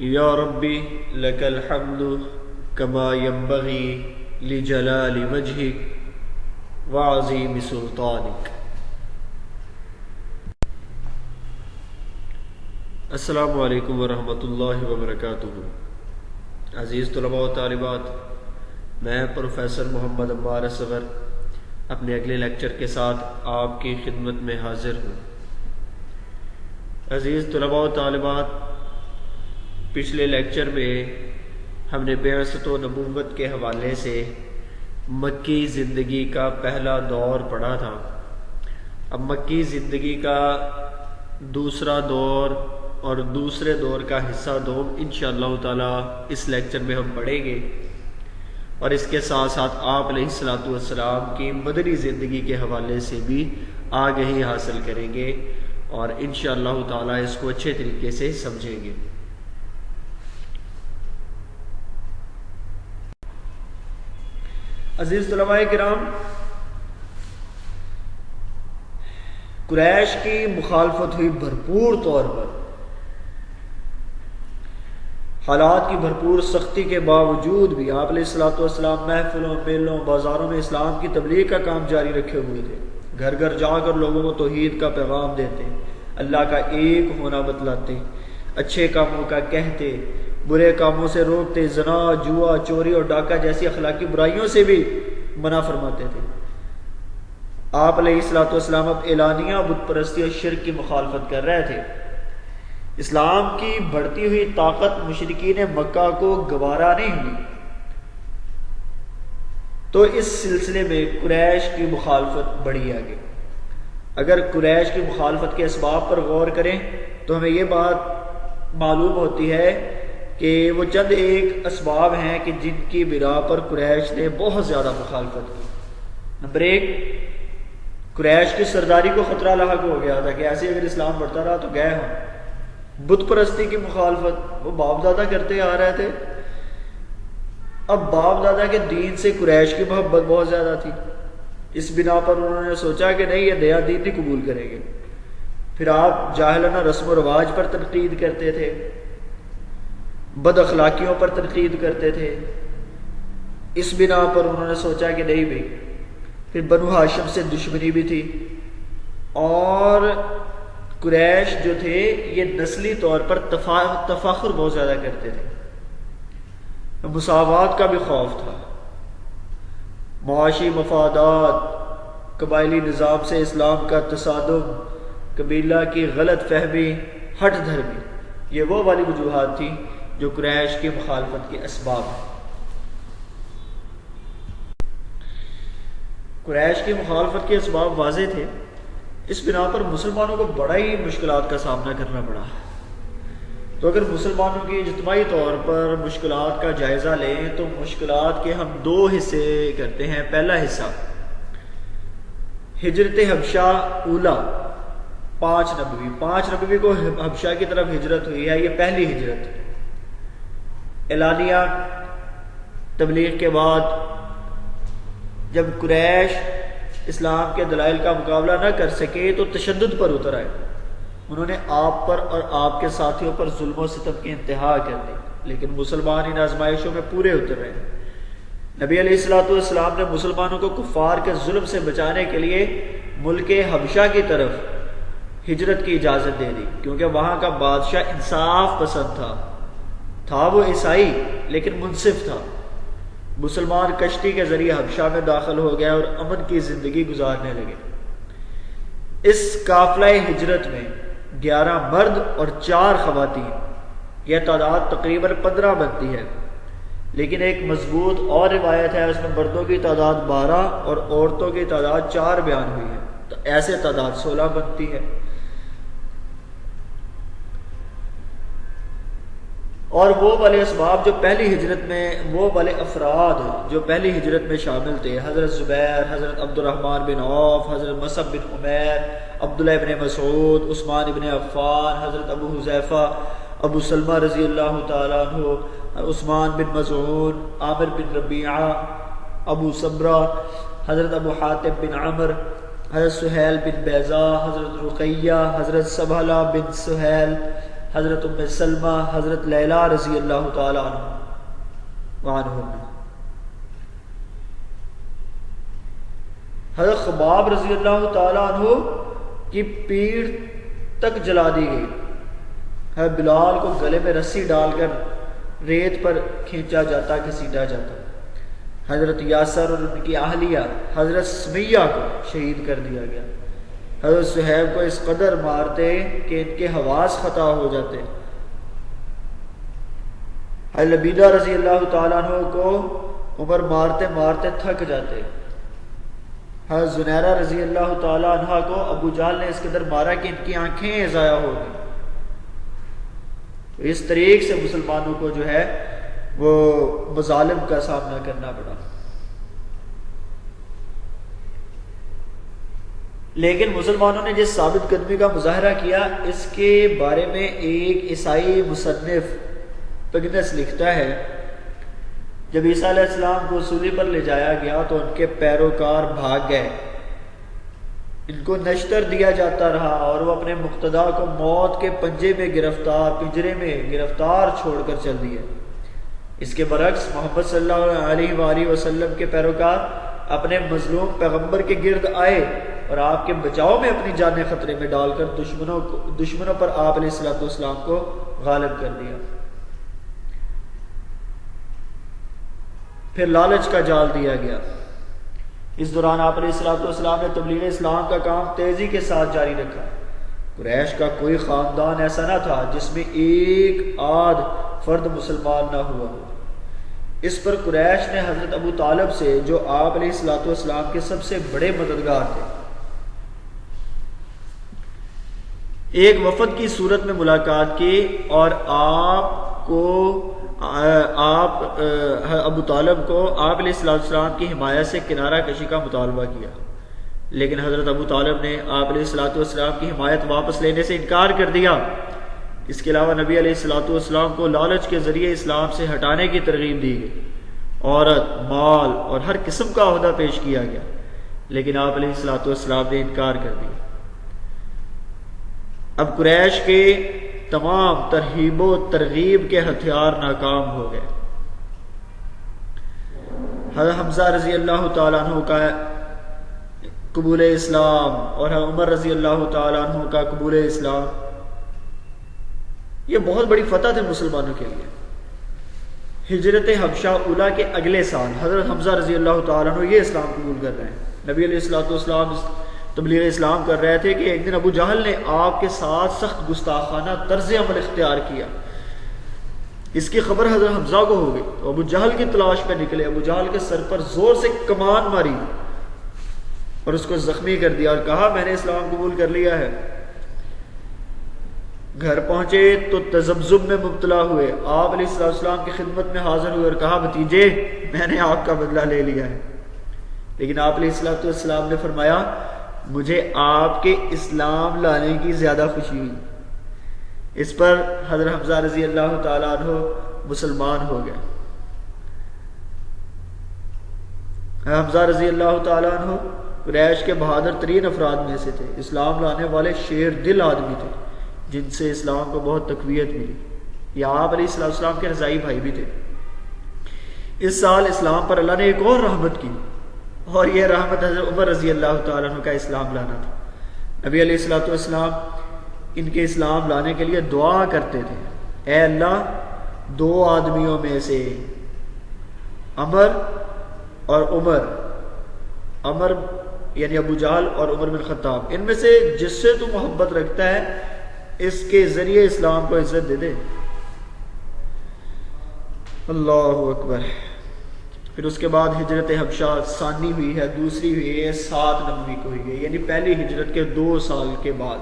یا ربی لک الحمد کما ینبغی لجلال وجهک وعظیم سلطانک۔ السلام علیکم ورحمۃ اللہ وبرکاتہ۔ عزیز طلباء و طالبات، میں پروفیسر محمد عمار اصغر اپنے اگلے لیکچر کے ساتھ آپ کی خدمت میں حاضر ہوں۔ عزیز طلباء و طالبات، پچھلے لیکچر میں ہم نے بعثت و نبوت کے حوالے سے مکی زندگی کا پہلا دور پڑھا تھا۔ اب مکی زندگی کا دوسرا دور اور دوسرے دور کا حصہ دوم انشاءاللہ تعالی اس لیکچر میں ہم پڑھیں گے، اور اس کے ساتھ ساتھ آپ علیہ الصلوۃ والسلام کی مدنی زندگی کے حوالے سے بھی آگہی حاصل کریں گے، اور انشاءاللہ تعالی اس کو اچھے طریقے سے سمجھیں گے۔ عزیز طلباء کرام، قریش کی مخالفت ہوئی بھرپور طور پر۔ حالات کی بھرپور سختی کے باوجود بھی آپ علیہ الصلوۃ والسلام محفلوں، میلوں، بازاروں میں اسلام کی تبلیغ کا کام جاری رکھے ہوئے تھے۔ گھر گھر جا کر لوگوں کو توحید کا پیغام دیتے، اللہ کا ایک ہونا بتلاتے، اچھے کاموں کا کہتے، برے کاموں سے روکتے، زنا، جوا، چوری اور ڈاکہ جیسی اخلاقی برائیوں سے بھی منع فرماتے تھے۔ آپ علیہ الصلوۃ والسلام اب اعلانیہ بت پرستی اور شرک کی مخالفت کر رہے تھے۔ اسلام کی بڑھتی ہوئی طاقت مشرکین مکہ کو گوارا نہیں ہوئی، تو اس سلسلے میں قریش کی مخالفت بڑھی آگے۔ اگر قریش کی مخالفت کے اسباب پر غور کریں تو ہمیں یہ بات معلوم ہوتی ہے کہ وہ چند ایک اسباب ہیں کہ جن کی بنا پر قریش نے بہت زیادہ مخالفت کی۔ نمبر ایک، قریش کی سرداری کو خطرہ لاحق ہو گیا تھا کہ ایسے اگر اسلام بڑھتا رہا تو گئے ہم۔ بت پرستی کی مخالفت وہ باپ دادا کرتے آ رہے تھے، اب باپ دادا کے دین سے قریش کی محبت بہت زیادہ تھی، اس بنا پر انہوں نے سوچا کہ نہیں، یہ نیا دین نہیں قبول کریں گے۔ پھر آپ جاہلانہ رسم و رواج پر تنقید کرتے تھے، بد اخلاقیوں پر تنقید کرتے تھے، اس بنا پر انہوں نے سوچا کہ نہیں بھائی۔ پھر بنو ہاشم سے دشمنی بھی تھی، اور قریش جو تھے یہ نسلی طور پر تفاخر بہت زیادہ کرتے تھے، مساوات کا بھی خوف تھا، معاشی مفادات، قبائلی نظام سے اسلام کا تصادم، قبیلہ کی غلط فہمی، ہٹ دھرمی، یہ وہ والی وجوہات تھی جو قریش کی مخالفت کے اسباب ہیں۔ قریش کی مخالفت کے اسباب واضح تھے، اس بنا پر مسلمانوں کو بڑا ہی مشکلات کا سامنا کرنا پڑا۔ تو اگر مسلمانوں کی اجتماعی طور پر مشکلات کا جائزہ لیں تو مشکلات کے ہم دو حصے کرتے ہیں۔ پہلا حصہ ہجرت حبشہ اولا 5 نبوی کو حبشہ کی طرف ہجرت ہوئی ہے، یہ پہلی ہجرت۔ اعلانیہ تبلیغ کے بعد جب قریش اسلام کے دلائل کا مقابلہ نہ کر سکے تو تشدد پر اتر آئے، انہوں نے آپ پر اور آپ کے ساتھیوں پر ظلم و ستم کی انتہا کر دی، لیکن مسلمان ان آزمائشوں میں پورے اتر رہے ہیں۔ نبی علیہ الصلوۃ والسلام نے مسلمانوں کو کفار کے ظلم سے بچانے کے لیے ملک حبشہ کی طرف ہجرت کی اجازت دے دی، کیونکہ وہاں کا بادشاہ انصاف پسند تھا وہ عیسائی لیکن منصف تھا۔ مسلمان کشتی کے ذریعے حبشہ میں داخل ہو گئے اور امن کی زندگی گزارنے لگے۔ اس قافلہ ہجرت میں 11 مرد اور 4 خواتین، یہ تعداد تقریباً 15 بنتی ہے، لیکن ایک مضبوط اور روایت ہے اس میں مردوں کی تعداد 12 اور عورتوں کی تعداد 4 بیان ہوئی ہے، تو ایسے تعداد 16 بنتی ہے۔ اور وہ والے اسباب جو پہلی ہجرت میں، وہ والے افراد جو پہلی ہجرت میں شامل تھے، حضرت زبیر، حضرت عبد الرحمن بن عوف، حضرت مصعب بن عمیر، عبداللہ ابن مسعود، عثمان ابن عفان، حضرت ابو حذیفہ، ابو سلمہ رضی اللہ تعالیٰ عنہ، عثمان بن مظعون، عامر بن ربیعہ، ابو سمرہ، حضرت ابو حاتم بن عمر، حضرت سہیل بن بیضا، حضرت رقیہ، حضرت سبحلہ بن سہیل، حضرت ام سلمہ، حضرت لیلا رضی اللہ تعالی عنہم، حضرت خباب رضی اللہ تعالی عنہ کی پیٹھ تک جلا دی گئی، حضرت بلال کو گلے میں رسی ڈال کر ریت پر کھینچا جاتا، گھسیٹا جاتا، حضرت یاسر اور ان کی اہلیہ حضرت سمیہ کو شہید کر دیا گیا، حضرت صہیب کو اس قدر مارتے کہ ان کے حواس خطا ہو جاتے، حضرت عبیدہ رضی اللہ تعالیٰ عنہ کو عمر مارتے مارتے تھک جاتے، حضرت زنیرہ رضی اللہ تعالیٰ عنہ کو ابو جہل نے اس قدر مارا کہ ان کی آنکھیں ضائع ہو گئی۔ اس طریق سے مسلمانوں کو جو ہے وہ مظالم کا سامنا کرنا پڑا، لیکن مسلمانوں نے جس ثابت قدمی کا مظاہرہ کیا، اس کے بارے میں ایک عیسائی مصنف پگنس لکھتا ہے، جب عیسیٰ علیہ السلام کو صلیب پر لے جایا گیا تو ان کے پیروکار بھاگ گئے، ان کو نشتر دیا جاتا رہا اور وہ اپنے مقتدا کو موت کے پنجے میں پنجرے میں گرفتار چھوڑ کر چل دیے۔ اس کے برعکس محمد صلی اللہ علیہ وآلہ وسلم کے پیروکار اپنے مظلوم پیغمبر کے گرد آئے اور آپ کے بچاؤ میں اپنی جانیں خطرے میں ڈال کر دشمنوں پر آپ علیہ السلام کو غالب کر دیا۔ پھر لالچ کا جال دیا گیا۔ اس دوران آپ علیہ السلام نے تبلیغ اسلام کا کام تیزی کے ساتھ جاری رکھا۔ قریش کا کوئی خاندان ایسا نہ تھا جس میں ایک آدھ فرد مسلمان نہ ہوا ہو۔ اس پر قریش نے حضرت ابو طالب سے، جو آپ علیہ السلام کے سب سے بڑے مددگار تھے، ایک وفد کی صورت میں ملاقات کی اور ابو طالب کو آپ علیہ السلام کی حمایت سے کنارہ کشی کا مطالبہ کیا، لیکن حضرت ابو طالب نے آپ علیہ السلام کی حمایت واپس لینے سے انکار کر دیا۔ اس کے علاوہ نبی علیہ السلام کو لالچ کے ذریعے اسلام سے ہٹانے کی ترغیب دی گئی، عورت، مال اور ہر قسم کا عہدہ پیش کیا گیا، لیکن آپ علیہ السلام نے انکار کر دیا۔ اب قریش کے تمام ترہیب و ترغیب کے ہتھیار ناکام ہو گئے۔ حضرت حمزہ رضی اللہ تعالیٰ عنہ کا قبول اسلام اور عمر رضی اللہ تعالیٰ عنہ کا قبول اسلام، یہ بہت بڑی فتح تھے مسلمانوں کے لیے۔ ہجرت حبشہ اولیٰ کے اگلے سال حضرت حمزہ رضی اللہ تعالیٰ عنہ یہ اسلام قبول کر رہے ہیں۔ نبی علیہ السلام تبلیغ اسلام کر رہے تھے کہ ایک دن ابو جہل نے آپ کے ساتھ سخت گستاخانہ طرز عمل اختیار کیا۔ اس کی خبر حضرت حمزہ کو ہو گئی تو ابو جہل کی تلاش پہ نکلے، ابو جہل کے سر پر زور سے کمان ماری اور اس کو زخمی کر دیا اور کہا میں نے اسلام قبول کر لیا ہے۔ گھر پہنچے تو تذبذب میں مبتلا ہوئے، آپ علیہ السلام کی خدمت میں حاضر ہوئے اور کہا بھتیجے میں نے آپ کا بدلہ لے لیا ہے، لیکن آپ علیہ السلام نے فرمایا مجھے آپ کے اسلام لانے کی زیادہ خوشی ہوئی۔ اس پر حضرت حمزہ رضی اللہ تعالیٰ عنہ مسلمان ہو گئے۔ حمزہ رضی اللہ تعالیٰ عنہ قریش کے بہادر ترین افراد میں سے تھے، اسلام لانے والے شیر دل آدمی تھے جن سے اسلام کو بہت تقویت ملی۔ یہ آپ علیہ السلام کے رضائی بھائی بھی تھے۔ اس سال اسلام پر اللہ نے ایک اور رحمت کی، اور یہ رحمت حضرت عمر رضی اللہ تعالیٰ عنہ کا اسلام لانا تھا۔ نبی علیہ السلام ان کے اسلام لانے کے لیے دعا کرتے تھے، اے اللہ دو آدمیوں میں سے عمر اور عمر یعنی ابو جہل اور عمر بن خطاب، ان میں سے جس سے تو محبت رکھتا ہے اس کے ذریعے اسلام کو عزت دے دے۔ اللہ اکبر۔ پھر اس کے بعد ہجرت حبشہ ثانی ہوئی ہے، دوسری ہوئی ہے 7 نبوی کو ہوئی ہے، یعنی پہلی ہجرت کے 2 سال کے بعد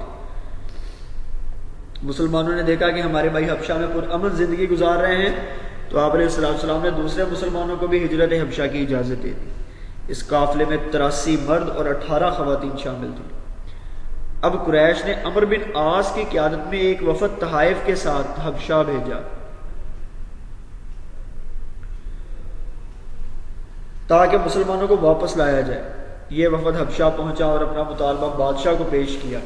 مسلمانوں نے دیکھا کہ ہمارے بھائی حبشہ میں پرامن زندگی گزار رہے ہیں، تو آپ علیہ السلام نے دوسرے مسلمانوں کو بھی ہجرت حبشہ کی اجازت دے دی۔ اس قافلے میں 83 مرد اور 18 خواتین شامل تھیں۔ اب قریش نے عمرو بن عاص کی قیادت میں ایک وفد تحائف کے ساتھ حبشہ بھیجا تاکہ مسلمانوں کو واپس لایا جائے۔ یہ وفد حبشہ پہنچا اور اپنا مطالبہ بادشاہ کو پیش کیا۔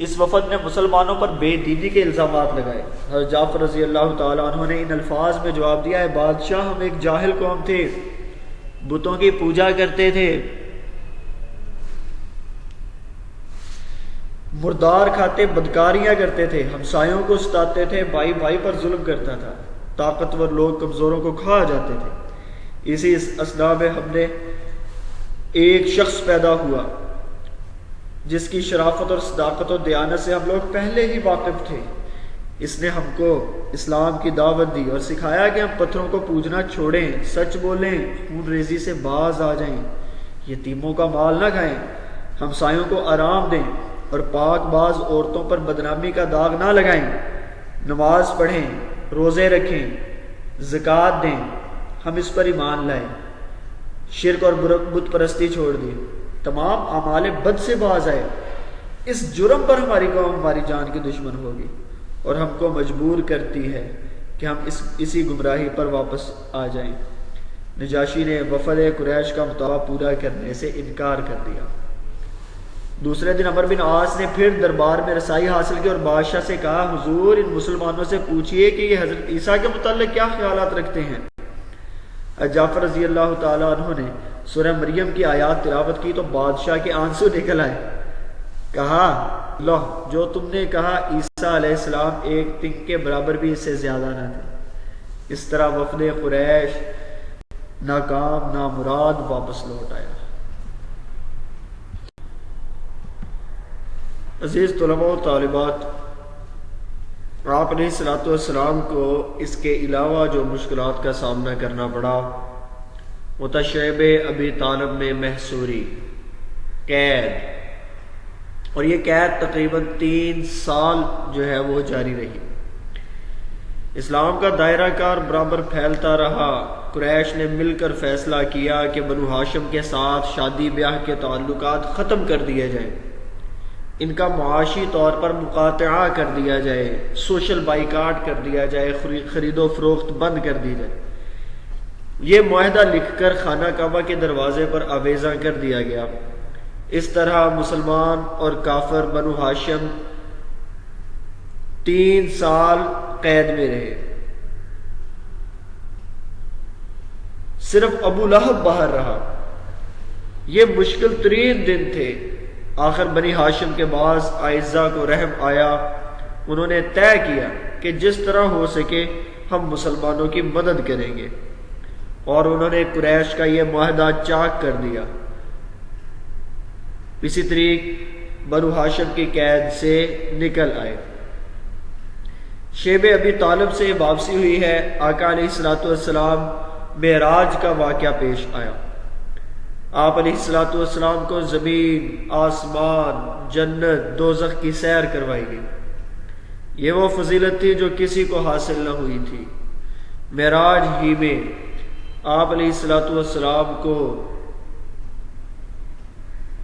اس وفد نے مسلمانوں پر بے دینی کے الزامات لگائے۔ حضرت جعفر رضی اللہ تعالیٰ عنہ نے ان الفاظ میں جواب دیا ہے بادشاہ ہم ایک جاہل قوم تھے، بتوں کی پوجا کرتے تھے، مردار کھاتے، بدکاریاں کرتے تھے، ہمسایوں کو ستاتے تھے، بھائی بھائی پر ظلم کرتا تھا، طاقتور لوگ کمزوروں کو کھا جاتے تھے۔ اسی اثنا میں ہم نے ایک شخص پیدا ہوا جس کی شرافت اور صداقت و دیانت سے ہم لوگ پہلے ہی واقف تھے۔ اس نے ہم کو اسلام کی دعوت دی اور سکھایا کہ ہم پتھروں کو پوجنا چھوڑیں، سچ بولیں، خون ریزی سے باز آ جائیں، یتیموں کا مال نہ کھائیں، ہمسایوں کو آرام دیں اور پاک باز عورتوں پر بدنامی کا داغ نہ لگائیں، نماز پڑھیں، روزے رکھیں، زکوٰۃ دیں۔ ہم اس پر ایمان لائے، شرک اور بت پرستی چھوڑ دی، تمام اعمال بد سے باز آئے۔ اس جرم پر ہماری قوم ہماری جان کی دشمن ہوگی اور ہم کو مجبور کرتی ہے کہ ہم اسی گمراہی پر واپس آ جائیں۔ نجاشی نے وفد قریش کا مطالبہ پورا کرنے سے انکار کر دیا۔ دوسرے دن عمرو بن عاص نے پھر دربار میں رسائی حاصل کی اور بادشاہ سے کہا حضور ان مسلمانوں سے پوچھئے کہ یہ حضرت عیسیٰ کے متعلق کیا خیالات رکھتے ہیں۔ جعفر رضی اللہ تعالیٰ عنہ نے سورہ مریم کی آیات تلاوت کی تو بادشاہ کے آنسو نکل آئے۔ کہا لو جو تم نے کہا عیسیٰ علیہ السلام ایک تنک کے برابر بھی اس سے زیادہ نہ تھے۔ اس طرح وفد قریش ناکام نامراد واپس لوٹ آیا۔ عزیز طلباء و طالبات، آپ علیہ الصلوۃ والسلام کو اس کے علاوہ جو مشکلات کا سامنا کرنا پڑا وہ تھا شیب ابی طالب میں محصوری، قید، اور یہ قید تقریباً 3 سال جو ہے وہ جاری رہی۔ اسلام کا دائرہ کار برابر پھیلتا رہا۔ قریش نے مل کر فیصلہ کیا کہ بنو ہاشم کے ساتھ شادی بیاہ کے تعلقات ختم کر دیے جائیں، ان کا معاشی طور پر مقاطعہ کر دیا جائے، سوشل بائیکاٹ کر دیا جائے، خرید و فروخت بند کر دی جائے۔ یہ معاہدہ لکھ کر خانہ کعبہ کے دروازے پر آویزاں کر دیا گیا۔ اس طرح مسلمان اور کافر بنو ہاشم 3 سال قید میں رہے۔ صرف ابو لہب باہر رہا۔ یہ مشکل ترین دن تھے۔ آخر بنی ہاشم کے بعض اعزاء کو رحم آیا، انہوں نے طے کیا کہ جس طرح ہو سکے ہم مسلمانوں کی مدد کریں گے، اور انہوں نے قریش کا یہ معاہدہ چاک کر دیا۔ اسی طریق بنو ہاشم کی قید سے نکل آئے۔ شیب ابی طالب سے واپسی ہوئی ہے۔ آقا علیہ الصلوۃ والسلام معراج کا واقعہ پیش آیا۔ آپ علیہ الصلوۃ والسلام کو زمین، آسمان، جنت، دوزخ کی سیر کروائی گئی۔ یہ وہ فضیلت تھی جو کسی کو حاصل نہ ہوئی تھی۔ معراج ہی میں آپ علیہ الصلوۃ والسلام کو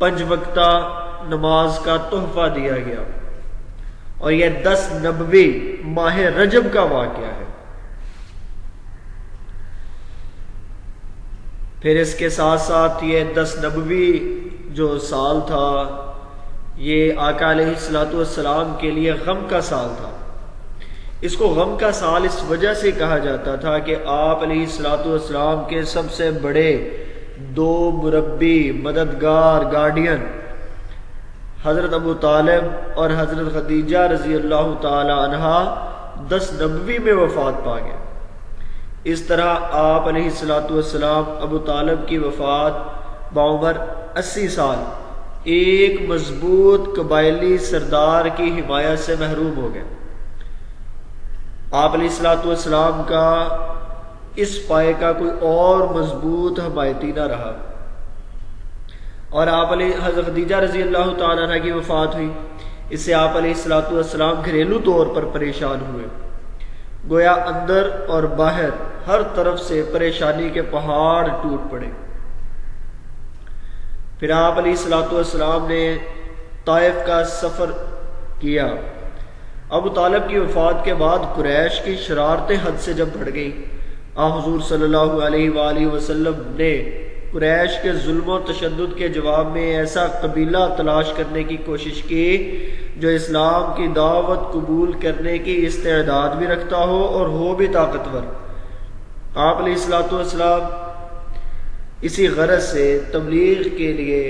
5 وقتہ نماز کا تحفہ دیا گیا، اور یہ 10 نبوی ماہ رجب کا واقعہ ہے۔ پھر اس کے ساتھ ساتھ یہ 10 نبوی جو سال تھا یہ آقا علیہ الصلوۃ والسلام کے لیے غم کا سال تھا۔ اس کو غم کا سال اس وجہ سے کہا جاتا تھا کہ آپ علیہ الصلوۃ والسلام کے سب سے بڑے 2 مربی، مددگار، گارڈین حضرت ابو طالب اور حضرت خدیجہ رضی اللہ تعالی عنہا 10 نبوی میں وفات پا گئے۔ اس طرح آپ علیہ الصلوۃ والسلام ابو طالب کی وفات بعمر 80 سال ایک مضبوط قبائلی سردار کی حمایت سے محروم ہو گئے۔ آپ علیہ الصلوۃ والسلام کا اس پائے کا کوئی اور مضبوط حمایتی نہ رہا، اور آپ علیہ حضرت خدیجہ رضی اللہ تعالیٰ عنہ کی وفات ہوئی۔ اس سے آپ علیہ الصلوۃ والسلام گھریلو طور پر پریشان ہوئے، گویا اندر اور باہر ہر طرف سے پریشانی کے پہاڑ ٹوٹ پڑے۔ پھر آپ علیہ الصلوۃ والسلام نے طائف کا سفر کیا۔ ابو طالب کی وفات کے بعد قریش کی شرارتیں حد سے جب بڑھ گئیں، حضور صلی اللہ علیہ وآلہ وسلم نے قریش کے ظلم و تشدد کے جواب میں ایسا قبیلہ تلاش کرنے کی کوشش کی جو اسلام کی دعوت قبول کرنے کی استعداد بھی رکھتا ہو اور ہو بھی طاقتور۔ آپ علیہ الصلوۃ والسلام اسی غرض سے تبلیغ کے لیے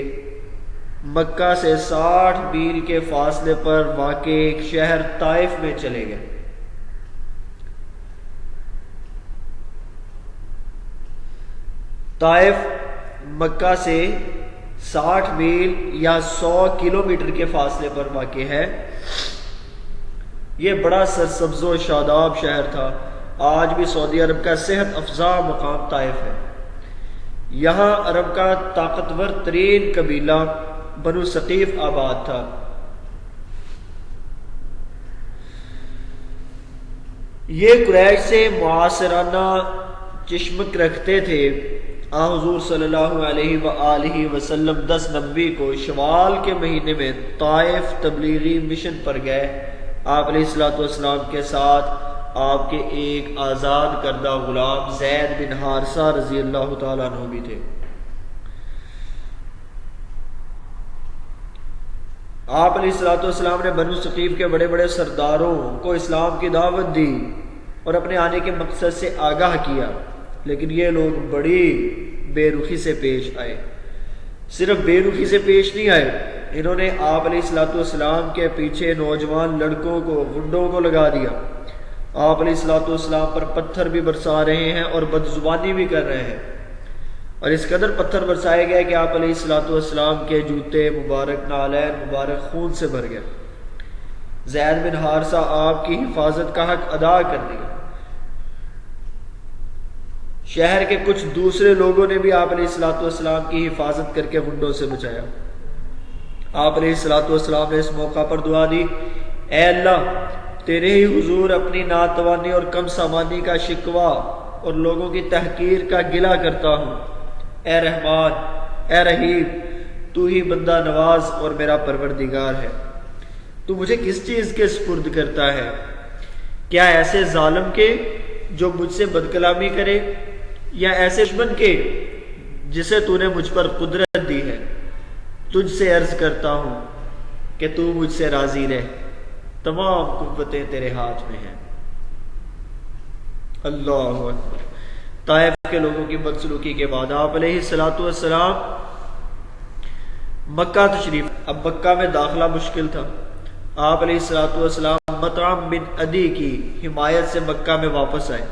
مکہ سے 60 میل کے فاصلے پر واقع ایک شہر طائف میں چلے گئے۔ طائف مکہ سے 60 میل یا 100 کلومیٹر کے فاصلے پر واقع ہے۔ یہ بڑا سرسبز و شاداب شہر تھا۔ آج بھی سعودی عرب کا صحت افزا مقام طائف ہے۔ یہاں عرب کا طاقتور ترین قبیلہ بنو ثقیف آباد تھا۔ یہ قریش سے معاصرانہ چشمک رکھتے تھے۔ حضور صلی اللہ علیہ وآلہ وسلم 10 نومبر کو شوال کے مہینے میں طائف تبلیغی مشن پر گئے۔ آپ علیہ الصلوۃ والسلام کے ساتھ آپ کے ایک آزاد کردہ غلام زید بن حارثہ رضی اللہ تعالیٰ عنہ بھی تھے۔ آپ علیہ الصلوۃ والسلام نے بنو ثقیف کے بڑے بڑے سرداروں کو اسلام کی دعوت دی اور اپنے آنے کے مقصد سے آگاہ کیا، لیکن یہ لوگ بڑی بے رخی سے پیش آئے۔ صرف بے رخی سے پیش نہیں آئے، انہوں نے آپ علیہ الصلوۃ والسلام کے پیچھے نوجوان لڑکوں کو، غنڈوں کو لگا دیا۔ آپ علیہ الصلوۃ والسلام پر پتھر بھی برسا رہے ہیں اور بدزبانی بھی کر رہے ہیں، اور اس قدر پتھر برسائے گئے کہ آپ علیہ الصلوۃ والسلام کے جوتے مبارک، نالین مبارک خون سے بھر گئے۔ زید بن حارثہ آپ کی حفاظت کا حق ادا کر دیا۔ شہر کے کچھ دوسرے لوگوں نے بھی آپ علیہ الصلوۃ والسلام کی حفاظت کر کے غنڈوں سے بچایا۔ آپ علیہ الصلوۃ والسلام نے اس موقع پر دعا دی، اے اللہ، تیرے ہی حضور اپنی ناتوانی اور کم سامانی کا شکوہ اور لوگوں کی تحقیر کا گلہ کرتا ہوں۔ اے رحمان، اے رحیم، تو ہی بندہ نواز اور میرا پروردگار ہے۔ تو مجھے کس چیز کے سپرد کرتا ہے؟ کیا ایسے ظالم کے جو مجھ سے بدکلامی کرے، یا ایسے دشمن کے جسے تو نے مجھ پر قدرت دی ہے؟ تجھ سے عرض کرتا ہوں کہ تو مجھ سے راضی رہ، تمام قوتیں تیرے ہاتھ میں ہیں۔ اللہ اکبر۔ طائف کے لوگوں کی بدسلوکی کے بعد آپ علیہ الصلوۃ والسلام مکہ تشریف، اب مکہ میں داخلہ مشکل تھا۔ آپ علیہ الصلوۃ والسلام مطعم بن عدی کی حمایت سے مکہ میں واپس آئے۔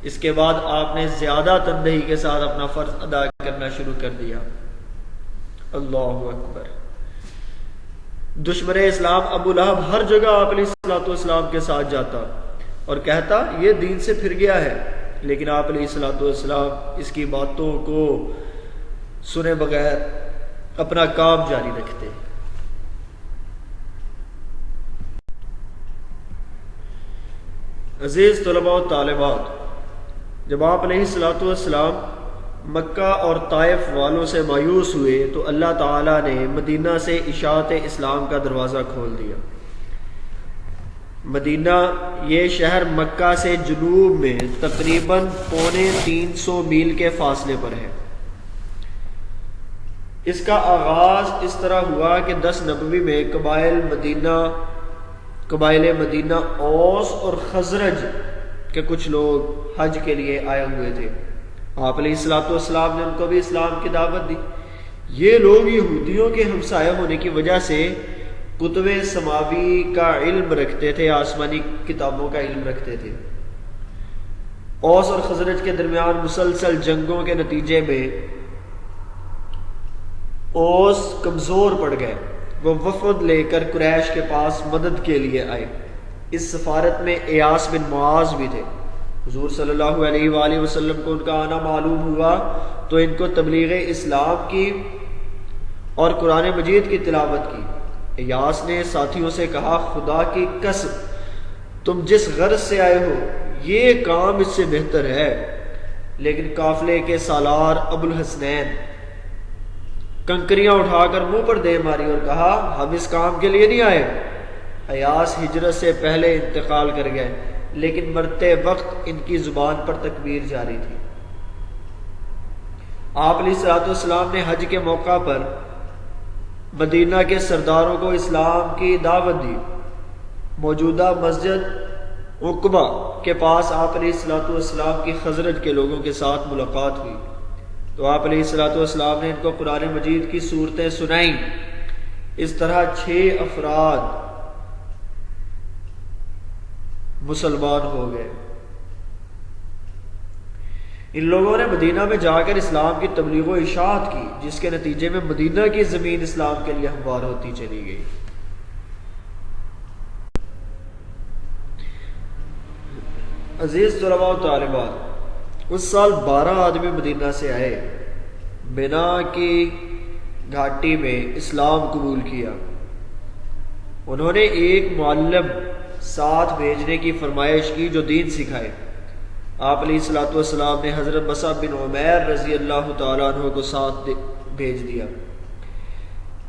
اس کے بعد آپ نے زیادہ تندہی کے ساتھ اپنا فرض ادا کرنا شروع کر دیا۔ اللہ اکبر۔ دشمن اسلام ابو لہب ہر جگہ آپ علیہ الصلوۃ والسلام کے ساتھ جاتا اور کہتا یہ دین سے پھر گیا ہے، لیکن آپ علیہ الصلوۃ والسلام اس کی باتوں کو سنے بغیر اپنا کام جاری رکھتے۔ عزیز طلباء و طالبات، جب آپ علیہ الصلوۃ والسلام مکہ اور طائف والوں سے مایوس ہوئے تو اللہ تعالیٰ نے مدینہ سے اشاعت اسلام کا دروازہ کھول دیا۔ مدینہ یہ شہر مکہ سے جنوب میں تقریباً 350 میل کے فاصلے پر ہے۔ اس کا آغاز اس طرح ہوا کہ 10 نومبر میں قبائل مدینہ اوس اور خزرج کے کچھ لوگ حج کے لیے آئے ہوئے تھے۔ آپ علیہ الصلوۃ والسلام نے ان کو بھی اسلام کی دعوت دی۔ یہ لوگ یہودیوں کے ہمسایہ ہونے کی وجہ سے کتب سماوی کا علم رکھتے تھے، آسمانی کتابوں کا علم رکھتے تھے۔ اوس اور خزرج کے درمیان مسلسل جنگوں کے نتیجے میں اوس کمزور پڑ گئے۔ وہ وفد لے کر قریش کے پاس مدد کے لیے آئے۔ اس سفارت میں ایاس بن معاذ بھی تھے۔ حضور صلی اللہ علیہ وآلہ وسلم کو ان کا آنا معلوم ہوا تو ان کو تبلیغ اسلام کی اور قرآن مجید کی تلاوت کی۔ ایاس نے ساتھیوں سے کہا، خدا کی قسم، تم جس غرض سے آئے ہو یہ کام اس سے بہتر ہے، لیکن قافلے کے سالار ابو الحسنین کنکریاں اٹھا کر منہ پر دے ماری اور کہا، ہم اس کام کے لیے نہیں آئے۔ ایاس ہجرت سے پہلے انتقال کر گئے، لیکن مرتے وقت ان کی زبان پر تکبیر جاری تھی۔ آپ علیہ الصلوۃ والسلام نے حج کے موقع پر مدینہ کے سرداروں کو اسلام کی دعوت دی۔ موجودہ مسجد عقبہ کے پاس آپ علیہ الصلوۃ والسلام کی خزرج کے لوگوں کے ساتھ ملاقات ہوئی تو آپ علیہ الصلوۃ والسلام نے ان کو قرآن مجید کی صورتیں سنائیں۔ اس طرح 6 افراد مسلمان ہو گئے۔ ان لوگوں نے مدینہ میں جا کر اسلام کی تبلیغ و اشاعت کی، جس کے نتیجے میں مدینہ کی زمین اسلام کے لیے ہموار ہوتی چلی گئی۔ عزیز طلباء و طالبات، اس سال 12 آدمی مدینہ سے آئے، بنا کی گھاٹی میں اسلام قبول کیا۔ انہوں نے ایک معلم ساتھ بھیجنے کی فرمائش کی جو دین سکھائے۔ آپ علیہ الصلوۃ والسلام نے حضرت مصعب بن عمیر رضی اللہ تعالیٰ عنہ کو ساتھ بھیج دیا۔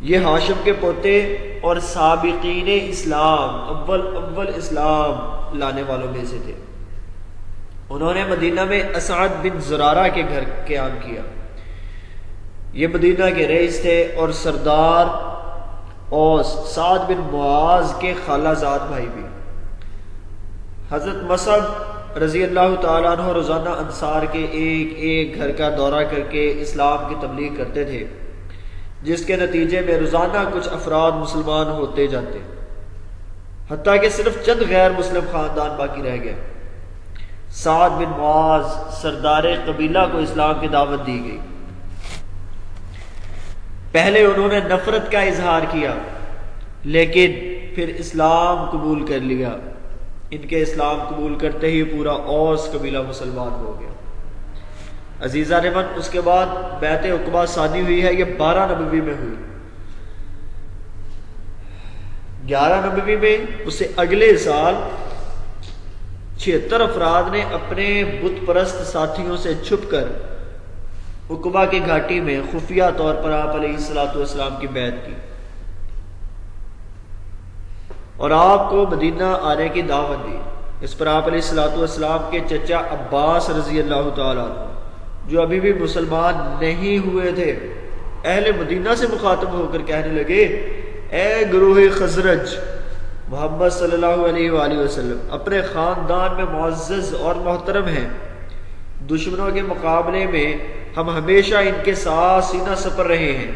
یہ ہاشم کے پوتے اور سابقین اسلام اول اسلام لانے والوں میں سے تھے۔ انہوں نے مدینہ میں اسعد بن زرارہ کے گھر قیام کیا۔ یہ مدینہ کے رئیس تھے اور سردار اوس سعد بن معاذ کے خالہ زاد بھائی بھی۔ حضرت مصعب رضی اللہ تعالیٰ عنہ روزانہ انصار کے ایک گھر کا دورہ کر کے اسلام کی تبلیغ کرتے تھے، جس کے نتیجے میں روزانہ کچھ افراد مسلمان ہوتے جاتے، حتیٰ کہ صرف چند غیر مسلم خاندان باقی رہ گئے۔ سعد بن معاذ سردار قبیلہ کو اسلام کی دعوت دی گئی۔ پہلے انہوں نے نفرت کا اظہار کیا، لیکن پھر اسلام قبول کر لیا۔ ان کے اسلام قبول کرتے ہی پورا اوس قبیلہ مسلمان ہو گیا۔ عزیزان من، اس کے بعد بیعت عقبہ ثانی ہوئی ہے، یہ 12 نبوی میں ہوئی۔ 11 نبوی میں اس سے اگلے سال 76 افراد نے اپنے بت پرست ساتھیوں سے چھپ کر عقبہ کی گھاٹی میں خفیہ طور پر آپ علیہ الصلوۃ والسلام کی بیعت کی اور آپ کو مدینہ آنے کی دعوت دی۔ اس پر آپ علیہ الصلوۃ والسلام کے چچا عباس رضی اللہ تعالیٰ عنہ، جو ابھی بھی مسلمان نہیں ہوئے تھے، اہل مدینہ سے مخاطب ہو کر کہنے لگے، اے گروہ خزرج، محمد صلی اللہ علیہ وآلہ وسلم اپنے خاندان میں معزز اور محترم ہیں۔ دشمنوں کے مقابلے میں ہم ہمیشہ ان کے ساتھ سینہ سپر رہے ہیں،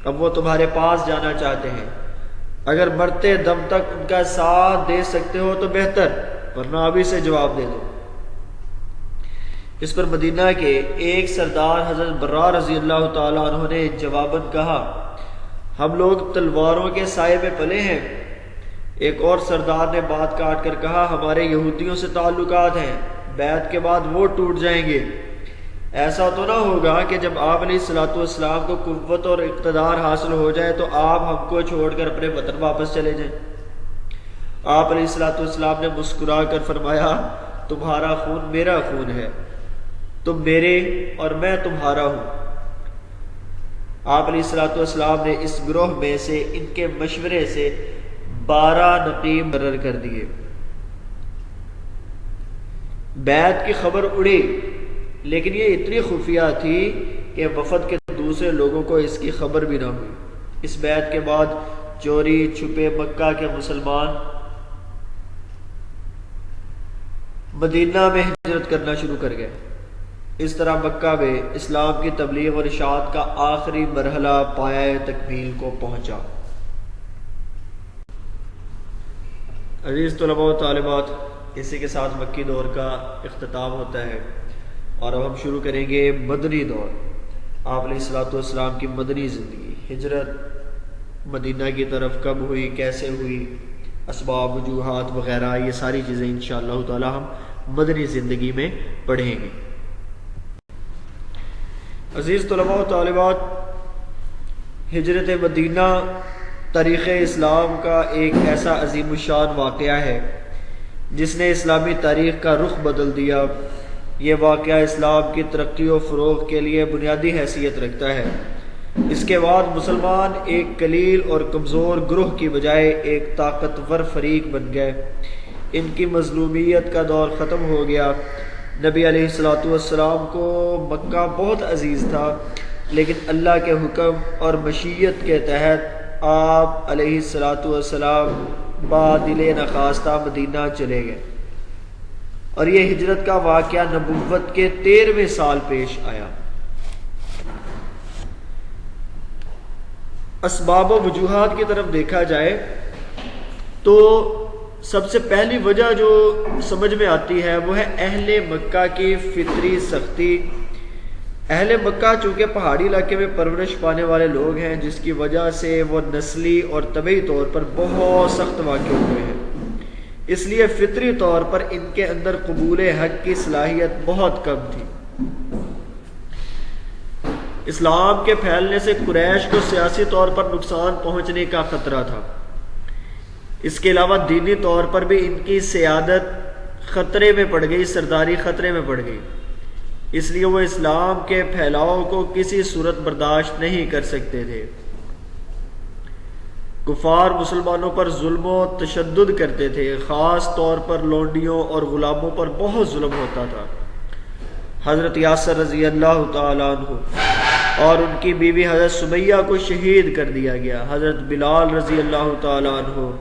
اب وہ تمہارے پاس جانا چاہتے ہیں۔ اگر مرتے دم تک ان کا ساتھ دے سکتے ہو تو بہتر، ورنہ ابھی سے جواب دے دو۔ اس پر مدینہ کے ایک سردار حضرت برا رضی اللہ تعالیٰ عنہ نے جواباً کہا، ہم لوگ تلواروں کے سائے میں پلے ہیں۔ ایک اور سردار نے بات کاٹ کر کہا، ہمارے یہودیوں سے تعلقات ہیں، بیعت کے بعد وہ ٹوٹ جائیں گے۔ ایسا تو نہ ہوگا کہ جب آپ علیہ الصلوۃ والسلام کو قوت اور اقتدار حاصل ہو جائے تو آپ ہم کو چھوڑ کر اپنے وطن واپس چلے جائیں۔ آپ علیہ الصلوۃ والسلام نے مسکرا کر فرمایا، تمہارا خون میرا خون ہے، تم میرے اور میں تمہارا ہوں۔ آپ علیہ الصلوۃ والسلام نے اس گروہ میں سے ان کے مشورے سے 12 نقیب مقرر کر دیے۔ بیعت کی خبر اڑی، لیکن یہ اتنی خفیہ تھی کہ وفد کے دوسرے لوگوں کو اس کی خبر بھی نہ ہوئی۔ اس بیعت کے بعد چوری چھپے مکہ کے مسلمان مدینہ میں ہجرت کرنا شروع کر گئے۔ اس طرح مکہ میں اسلام کی تبلیغ اور اشاعت کا آخری مرحلہ پایہ تکمیل کو پہنچا۔ عزیز طلباء و طالبات، اسی کے ساتھ مکی دور کا اختتام ہوتا ہے اور اب ہم شروع کریں گے مدنی دور۔ آپ علیہ الصلوۃ والسلام کی مدنی زندگی، ہجرت مدینہ کی طرف کب ہوئی، کیسے ہوئی، اسباب وجوہات وغیرہ، یہ ساری چیزیں انشاءاللہ تعالی ہم مدنی زندگی میں پڑھیں گے۔ عزیز طلباء و طالبات، ہجرت مدینہ تاریخ اسلام کا ایک ایسا عظیم الشان واقعہ ہے جس نے اسلامی تاریخ کا رخ بدل دیا۔ یہ واقعہ اسلام کی ترقی و فروغ کے لیے بنیادی حیثیت رکھتا ہے۔ اس کے بعد مسلمان ایک قلیل اور کمزور گروہ کی بجائے ایک طاقتور فریق بن گئے۔ ان کی مظلومیت کا دور ختم ہو گیا۔ نبی علیہ الصلوۃ والسلام کو مکہ بہت عزیز تھا، لیکن اللہ کے حکم اور مشیت کے تحت آپ علیہ الصلاۃ والسلام بادل نخواستہ مدینہ چلے گئے، اور یہ ہجرت کا واقعہ نبوت کے 13ویں سال پیش آیا۔ اسباب و وجوہات کی طرف دیکھا جائے تو سب سے پہلی وجہ جو سمجھ میں آتی ہے وہ ہے اہل مکہ کی فطری سختی۔ اہل مکہ چونکہ پہاڑی علاقے میں پرورش پانے والے لوگ ہیں، جس کی وجہ سے وہ نسلی اور طبعی طور پر بہت سخت واقع ہوئے ہیں، اس لیے فطری طور پر ان کے اندر قبول حق کی صلاحیت بہت کم تھی۔ اسلام کے پھیلنے سے قریش کو سیاسی طور پر نقصان پہنچنے کا خطرہ تھا، اس کے علاوہ دینی طور پر بھی ان کی سیادت خطرے میں پڑ گئی، سرداری خطرے میں پڑ گئی، اس لیے وہ اسلام کے پھیلاؤ کو کسی صورت برداشت نہیں کر سکتے تھے۔ کفار مسلمانوں پر ظلم و تشدد کرتے تھے، خاص طور پر لونڈیوں اور غلاموں پر بہت ظلم ہوتا تھا۔ حضرت یاسر رضی اللہ تعالیٰ عنہ اور ان کی بیوی حضرت سمیہ کو شہید کر دیا گیا۔ حضرت بلال رضی اللہ تعالیٰ عنہ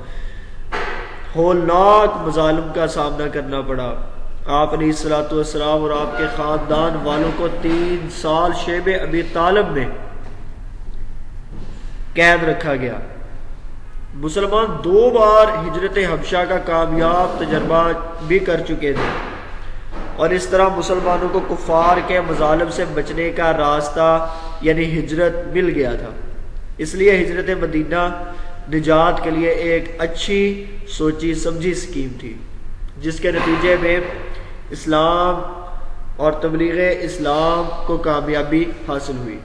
ہولناک مظالم کا سامنا کرنا پڑا۔ آپ علیہ الصلوۃ والسلام اور آپ کے خاندان والوں کو 3 سال شیب ابی طالب میں قید رکھا گیا۔ مسلمان 2 بار ہجرت حبشہ کا کامیاب تجربہ بھی کر چکے تھے، اور اس طرح مسلمانوں کو کفار کے مظالم سے بچنے کا راستہ یعنی ہجرت مل گیا تھا۔ اس لیے ہجرت مدینہ نجات کے لیے ایک اچھی سوچی سمجھی اسکیم تھی، جس کے نتیجے میں اسلام اور تبلیغ اسلام کو کامیابی حاصل ہوئی۔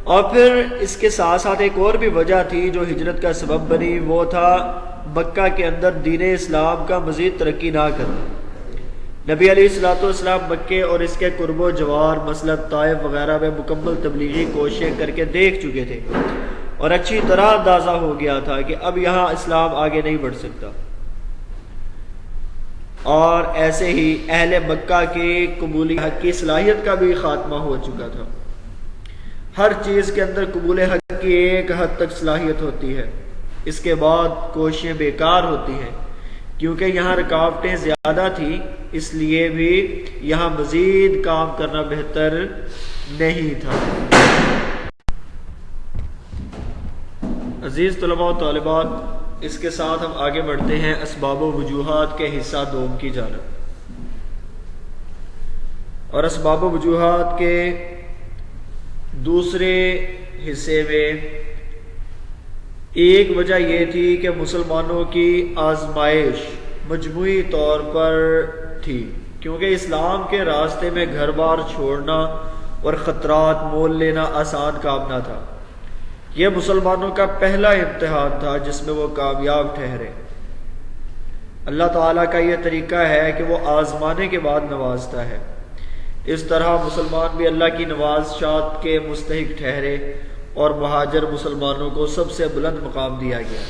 اور پھر اس کے ساتھ ساتھ ایک اور بھی وجہ تھی جو ہجرت کا سبب بنی، وہ تھا مکہ کے اندر دین اسلام کا مزید ترقی نہ کرنا۔ نبی علیہ الصلوۃ والسلام مکے اور اس کے قرب و جوار مثلا طائف وغیرہ میں مکمل تبلیغی کوششیں کر کے دیکھ چکے تھے، اور اچھی طرح اندازہ ہو گیا تھا کہ اب یہاں اسلام آگے نہیں بڑھ سکتا۔ اور ایسے ہی اہل مکہ کی قبول حق کی صلاحیت کا بھی خاتمہ ہو چکا تھا۔ ہر چیز کے اندر قبول حق کی ایک حد تک صلاحیت ہوتی ہے، اس کے بعد کوششیں بیکار ہوتی ہیں، کیونکہ یہاں رکاوٹیں زیادہ تھیں، اس لیے بھی یہاں مزید کام کرنا بہتر نہیں تھا۔ عزیز طلباء و طالبات، اس کے ساتھ ہم آگے بڑھتے ہیں اسباب و وجوہات کے حصہ 2 کی جانب۔ اور اسباب و وجوہات کے دوسرے حصے میں ایک وجہ یہ تھی کہ مسلمانوں کی آزمائش مجموعی طور پر تھی، کیونکہ اسلام کے راستے میں گھر بار چھوڑنا اور خطرات مول لینا آسان کام نہ تھا۔ یہ مسلمانوں کا پہلا امتحان تھا جس میں وہ کامیاب ٹھہرے۔ اللہ تعالیٰ کا یہ طریقہ ہے کہ وہ آزمانے کے بعد نوازتا ہے، اس طرح مسلمان بھی اللہ کی نوازشات کے مستحق ٹھہرے، اور مہاجر مسلمانوں کو سب سے بلند مقام دیا گیا۔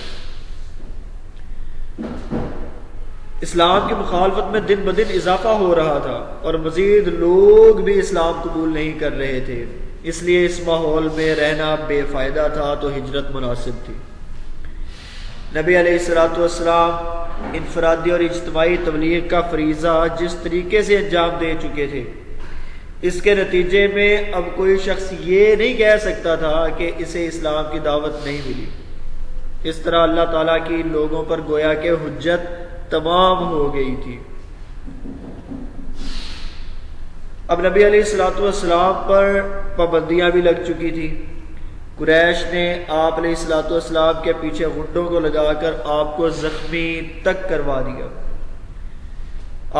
اسلام کی مخالفت میں دن بدن اضافہ ہو رہا تھا، اور مزید لوگ بھی اسلام قبول نہیں کر رہے تھے، اس لیے اس ماحول میں رہنا بے فائدہ تھا، تو ہجرت مناسب تھی۔ نبی علیہ الصلوۃ والسلام انفرادی اور اجتماعی تبلیغ کا فریضہ جس طریقے سے انجام دے چکے تھے، اس کے نتیجے میں اب کوئی شخص یہ نہیں کہہ سکتا تھا کہ اسے اسلام کی دعوت نہیں ملی۔ اس طرح اللہ تعالیٰ کی لوگوں پر گویا کہ حجت تمام ہو گئی تھی۔ اب نبی علیہ الصلوۃ والسلام پر پابندیاں بھی لگ چکی تھی۔ قریش نے آپ علیہ الصلوۃ والسلام کے پیچھے غنڈوں کو لگا کر آپ کو زخمی تک کروا دیا۔